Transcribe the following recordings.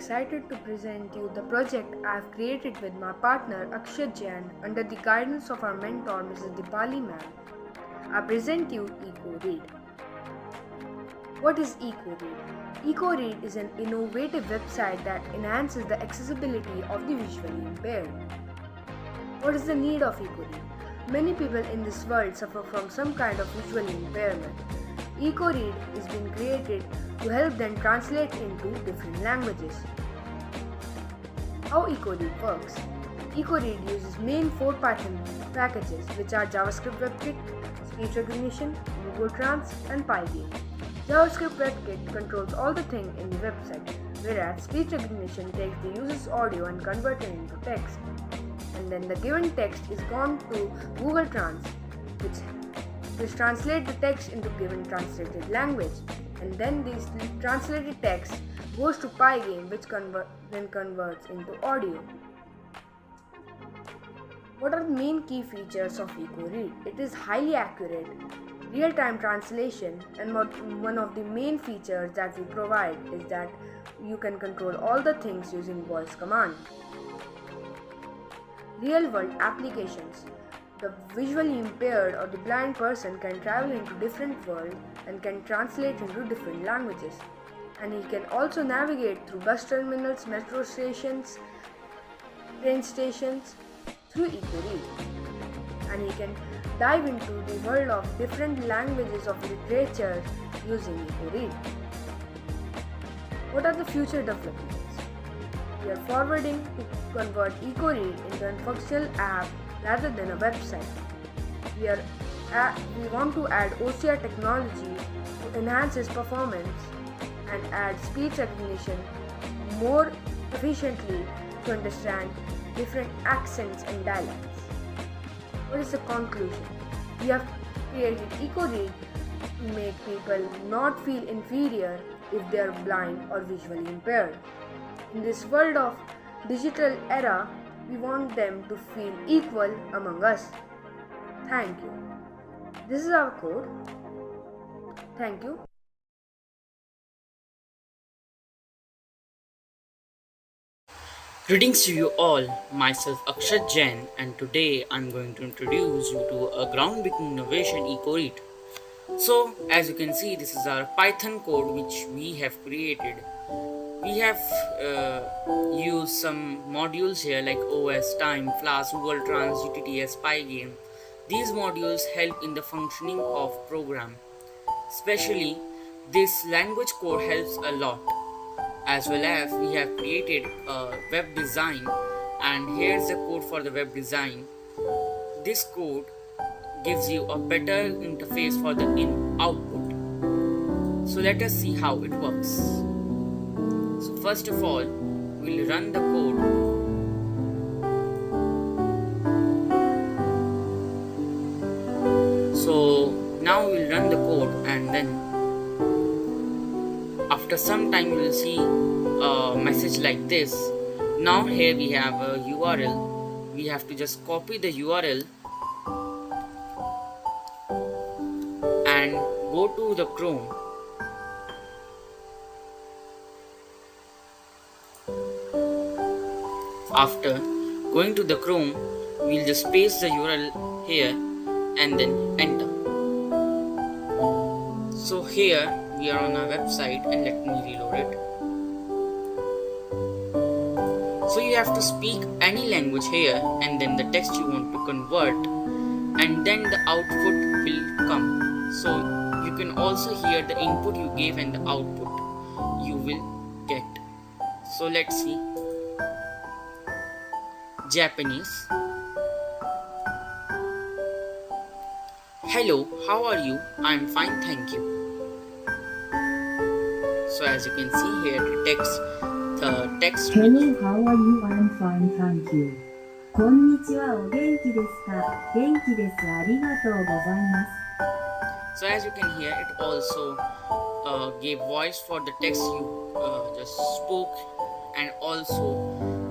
excited to present you the project I have created with my partner Akshat Jain under the guidance of our mentor Mrs. Dipali ma'am. I present you EcoRead. What is EcoRead? EcoRead is an innovative website that enhances the accessibility of the visually impaired. What is the need of EcoRead? Many people in this world suffer from some kind of visual impairment. EcoRead is being created to help them translate into different languages. How EcoRead works? EcoRead uses main 4 Python packages which are JavaScript WebKit, speech recognition, Google Trans and Pygame. JavaScript WebKit controls all the things in the website, whereas speech recognition takes the user's audio and converts it into text. And then the given text is gone to Google Trans, which translates the text into given translated language. And then this translated text goes to Pygame, which then converts into audio. What are the main key features of EcoRead? It is highly accurate, real-time translation, and one of the main features that we provide is that you can control all the things using voice command. Real-world applications. The visually impaired or the blind person can travel into different worlds and can translate into different languages. And he can also navigate through bus terminals, metro stations, train stations through EcoRead. And he can dive into the world of different languages of literature using EcoRead. What are the future developments? We are forwarding to convert EcoRead into a functional app rather than a website. We want to add OCR technology to enhance its performance and add speech recognition more efficiently to understand different accents and dialects. What is the conclusion? We have created EcoRead to make people not feel inferior if they are blind or visually impaired. In this world of digital era, we want them to feel equal among us. Thank you. This is our code. Thank you. Greetings to you all, myself Akshat Jain, and today I'm going to introduce you to a groundbreaking innovation, EcoRead. So, as you can see, this is our Python code which we have created. We have used some modules here like OS, Time, Flask, Google Trans, GTTS, Pygame. These modules help in the functioning of program. Especially, this language code helps a lot. As well as we have created a web design, and here's the code for the web design. This code gives you a better interface for the output. So let us see how it works. So first of all, we'll run the code. So now we'll run the code, and then after some time you will see a message like this. Now here we have a URL. We have to just copy the URL and go to the Chrome. After going to the Chrome, we'll just paste the URL here and then enter. So here we are on our website, and let me reload it. So you have to speak any language here, and then the text you want to convert, and then the output will come. So you can also hear the input you gave and the output you will get. So let's see. Japanese. Hello, how are you? I'm fine, thank you. So as you can see here, the text. Hello, how are you? I'm fine, thank you. こんにちは、お元気ですか？元気です。ありがとうございます。 So as you can hear, it also gave voice for the text you just spoke, and also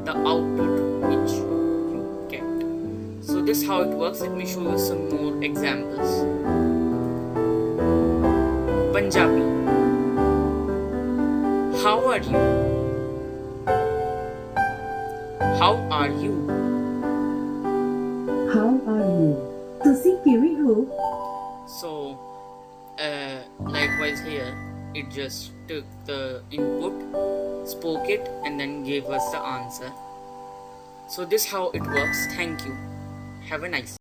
the output which you kept. So this is how it works. Let me show you some more examples. Punjabi. How are you? How are you? How are you? Tôi xin kiểu hữu. So, likewise here, it just took the input, spoke it, and then gave us the answer. So this how it works. Thank you. Have a nice